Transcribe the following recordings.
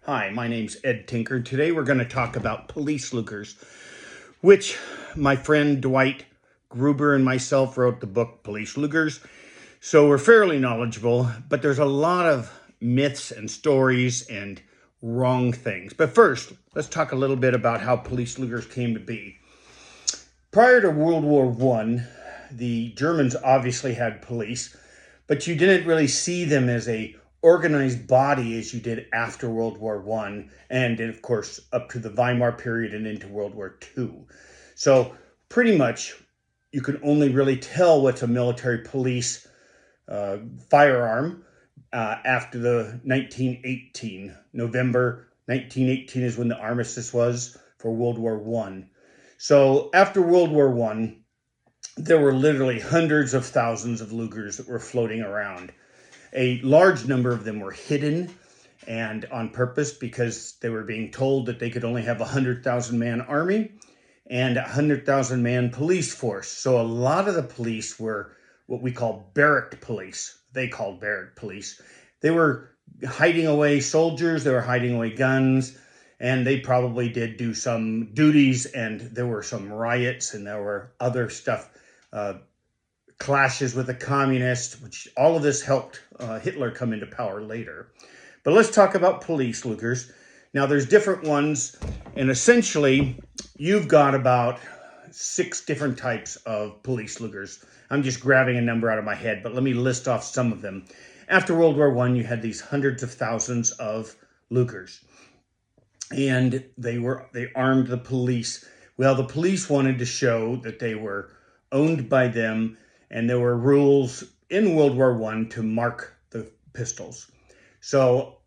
Hi, my name's Ed Tinker. Today we're going to talk about police lugers, which my friend Dwight Gruber and myself wrote the book Police Lugers. So we're fairly knowledgeable, but there's a lot of myths and stories and wrong things. But first, let's talk a little bit about how police lugers came to be. Prior to World War I, the Germans obviously had police, but you didn't really see them as a organized body as you did after World War I, and of course up to the Weimar period and into World War II. So pretty much you can only really tell what's a military police firearm after the 1918. November 1918 is when the armistice was for World War I. So after World War I, there were literally hundreds of thousands of lugers that were floating around. A large number of them were hidden and on purpose because they were being told that they could only have a 100,000 man army and a 100,000 man police force. So a lot of the police were what we call barrack police. They called barrack police. They were hiding away soldiers, they were hiding away guns, and they probably did do some duties, and there were some riots and there were other stuff, clashes with the communists, which all of this helped Hitler come into power later. But let's talk about police lugers. Now there's different ones, and essentially you've got about 6 different types of police lugers. I'm just grabbing a number out of my head, but let me list off some of them. After World War I, you had these hundreds of thousands of lugers, and they armed the police. Well, the police wanted to show that they were owned by them, and there were rules in World War I to mark the pistols. So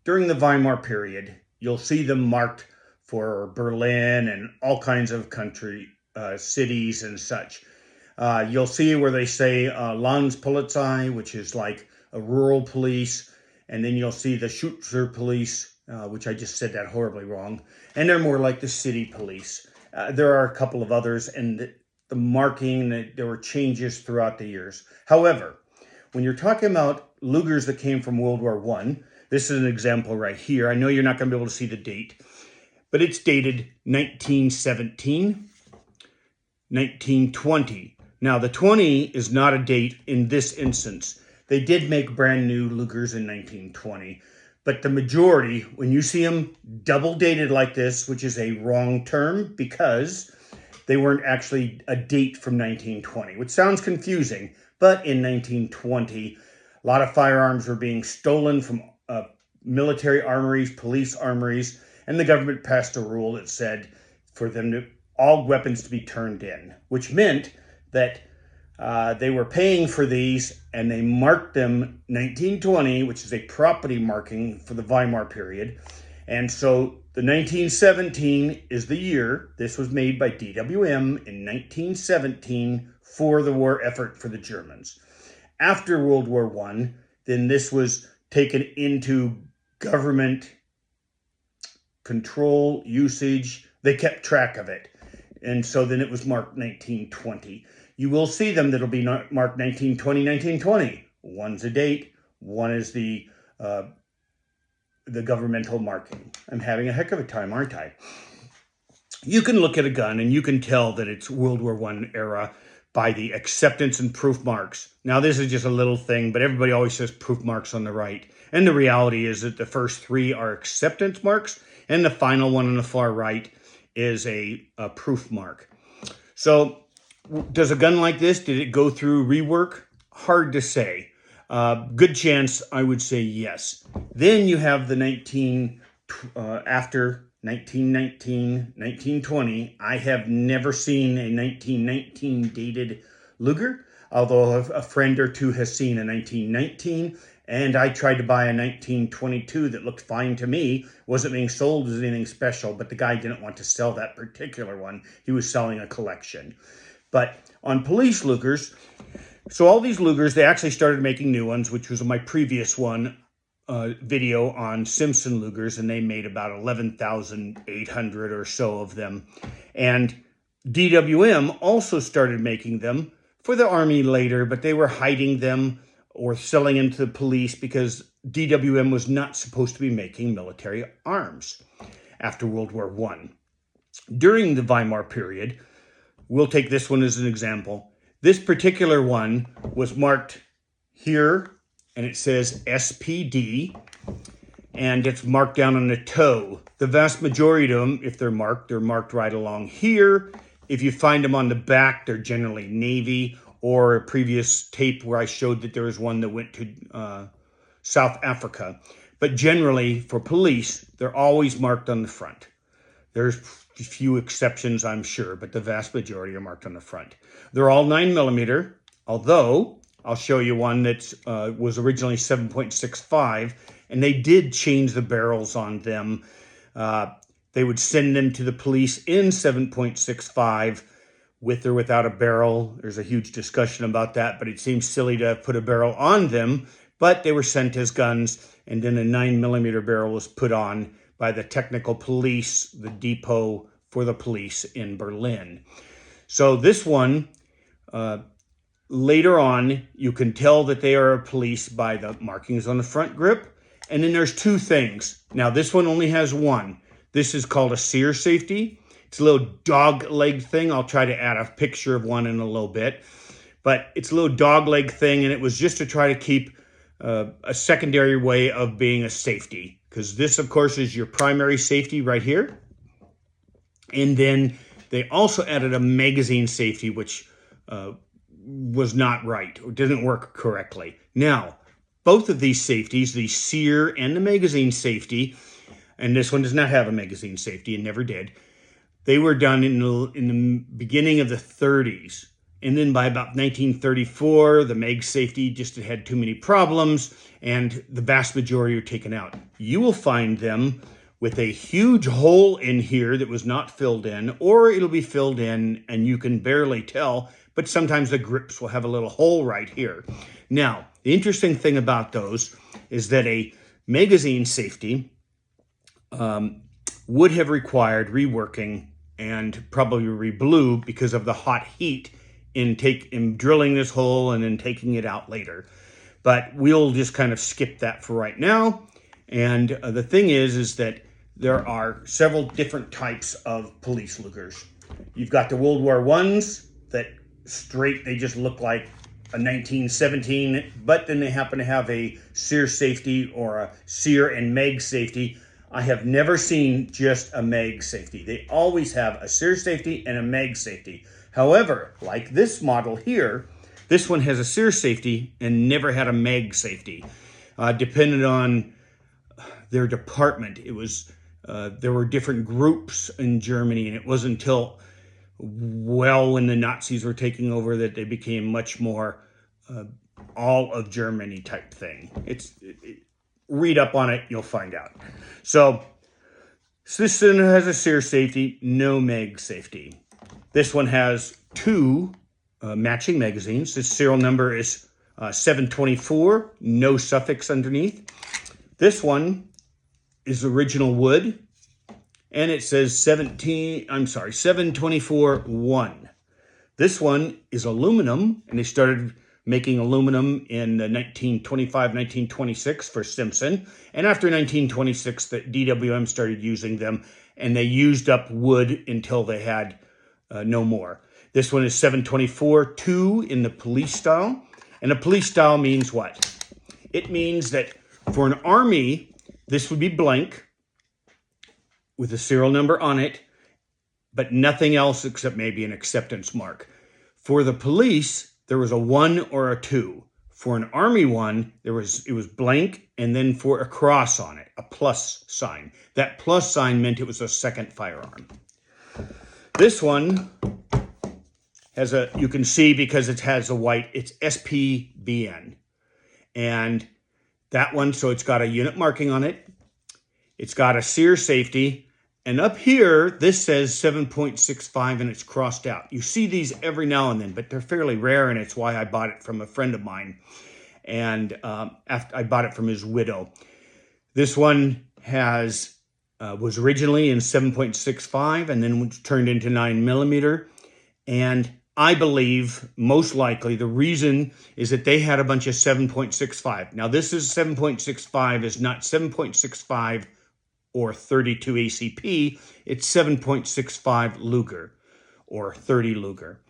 during the Weimar period, you'll see them marked for Berlin and all kinds of country cities and such. You'll see where they say Landspolizei, which is like a rural police, and then you'll see the Schutzer police, which I just said that horribly wrong, and they're more like the city police. There are a couple of others, and the marking, there were changes throughout the years. However, when you're talking about lugers that came from World War I, this is an example right here. I know you're not going to be able to see the date, but it's dated 1917, 1920. Now, the 20 is not a date in this instance. They did make brand new lugers in 1920, but the majority, when you see them double dated like this, which is a wrong term because they weren't actually a date from 1920, which sounds confusing, but in 1920, a lot of firearms were being stolen from military armories, police armories, and the government passed a rule that said for them to all weapons to be turned in, which meant that they were paying for these, and they marked them 1920, which is a property marking for the Weimar period. And so the 1917 is the year. This was made by DWM in 1917 for the war effort for the Germans. After World War I, then this was taken into government control, usage. They kept track of it. And so then it was marked 1920. You will see them that'll be marked 1920, 1920. One's a date, one is the governmental marking. I'm having a heck of a time, aren't I? You can look at a gun and you can tell that it's World War I era by the acceptance and proof marks. Now, this is just a little thing, but everybody always says proof marks on the right. And the reality is that the first 3 are acceptance marks, and the final one on the far right is a proof mark. So does a gun like this, did it go through rework? Hard to say. Good chance, I would say yes. Then you have the after 1919, 1920. I have never seen a 1919 dated luger, although a friend or two has seen a 1919, and I tried to buy a 1922 that looked fine to me. Wasn't being sold as anything special, but the guy didn't want to sell that particular one. He was selling a collection. But on police lugers, so all these lugers, they actually started making new ones, which was my previous one video on Simpson lugers, and they made about 11,800 or so of them. And DWM also started making them for the Army later, but they were hiding them or selling into the police because DWM was not supposed to be making military arms after World War I. During the Weimar period, we'll take this one as an example. This particular one was marked here, and it says SPD, and it's marked down on the toe. The vast majority of them, if they're marked right along here. If you find them on the back, they're generally Navy, or a previous tape where I showed that there was one that went to South Africa. But generally, for police, they're always marked on the front. There's a few exceptions, I'm sure, but the vast majority are marked on the front. They're all 9mm, although I'll show you one that was originally 7.65, and they did change the barrels on them. They would send them to the police in 7.65 with or without a barrel. There's a huge discussion about that, but it seems silly to put a barrel on them, but they were sent as guns, and then a 9mm barrel was put on by the technical police, the depot for the police in Berlin. So this one, later on, you can tell that they are a police by the markings on the front grip. And then there's two things. Now this one only has one. This is called a sear safety. It's a little dog leg thing. I'll try to add a picture of one in a little bit. But it's a little dog leg thing, and it was just to try to keep a secondary way of being a safety. Because this, of course, is your primary safety right here. And then they also added a magazine safety, which was not right, or didn't work correctly. Now, both of these safeties, the sear and the magazine safety, and this one does not have a magazine safety, and never did, they were done in the beginning of the 30s. And then by about 1934, the mag safety just had too many problems, and the vast majority are taken out. You will find them with a huge hole in here that was not filled in, or it'll be filled in and you can barely tell, but sometimes the grips will have a little hole right here. Now, the interesting thing about those is that a magazine safety would have required reworking and probably re-blue because of the hot heat in drilling this hole and then taking it out later. But we'll just kind of skip that for right now. And the thing is that there are several different types of police lugers. You've got the World War I's that they just look like a 1917, but then they happen to have a sear safety or a sear and mag safety. I have never seen just a mag safety. They always have a sear safety and a mag safety. However, like this model here, this one has a sear safety and never had a mag safety. Depending on their department, it was there were different groups in Germany, and it wasn't until when the Nazis were taking over that they became much more all of Germany type thing. Read up on it, you'll find out. So this one has a sear safety, no mag safety. This one has two matching magazines. This serial number is 724, no suffix underneath. This one is original wood, and it says 724-1. This one is aluminum, and they started making aluminum in 1925, 1926 for Simpson. And after 1926, the DWM started using them, and they used up wood until they had no more. This one is 724-2 in the police style. And a police style means what? It means that for an army, this would be blank with a serial number on it, but nothing else except maybe an acceptance mark. For the police, there was a 1 or a 2. For an army one, it was blank, and then for a cross on it, a plus sign. That plus sign meant it was a second firearm. This one has you can see because it has a white, it's SPBN. And that one, so it's got a unit marking on it. It's got a sear safety. And up here, this says 7.65 and it's crossed out. You see these every now and then, but they're fairly rare, and it's why I bought it from a friend of mine. And after I bought it from his widow. This one was originally in 7.65 and then was turned into 9mm. And I believe most likely the reason is that they had a bunch of 7.65. Now this is 7.65 is not 7.65 or 32 ACP. It's 7.65 luger or 30 luger.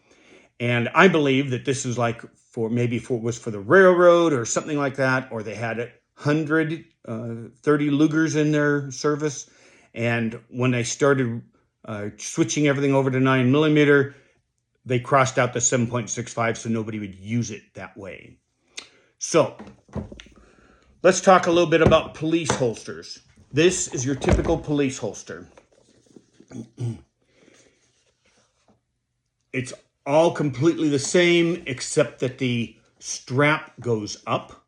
And I believe that this is like was for the railroad or something like that, or they had 130 lugers in their service. And when they started switching everything over to 9mm, they crossed out the 7.65 so nobody would use it that way. So let's talk a little bit about police holsters. This is your typical police holster. It's all completely the same except that the strap goes up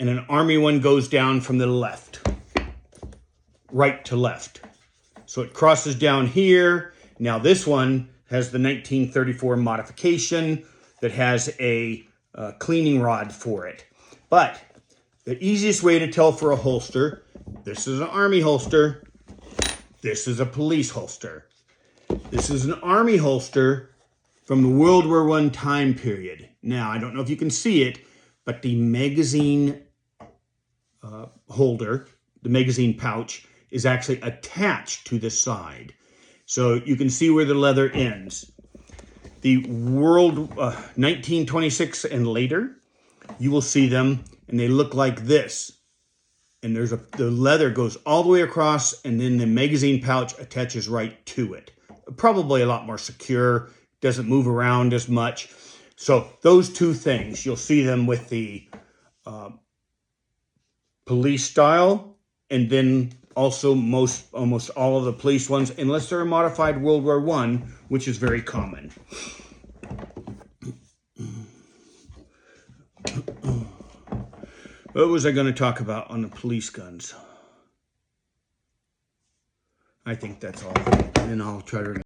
and an Army one goes down from the left, right to left. So it crosses down here. Now this one has the 1934 modification that has a cleaning rod for it. But the easiest way to tell for a holster, this is an Army holster, this is a police holster. This is an Army holster from the World War I time period. Now, I don't know if you can see it, but the magazine holder, the magazine pouch, is actually attached to the side. So you can see where the leather ends. The 1926 and later, you will see them, and they look like this. And the leather goes all the way across, and then the magazine pouch attaches right to it. Probably a lot more secure, doesn't move around as much. So those two things, you'll see them with the police style, and then also almost all of the police ones, unless they're a modified World War I, which is very common. What was I going to talk about on the police guns? I think that's all. And I'll try to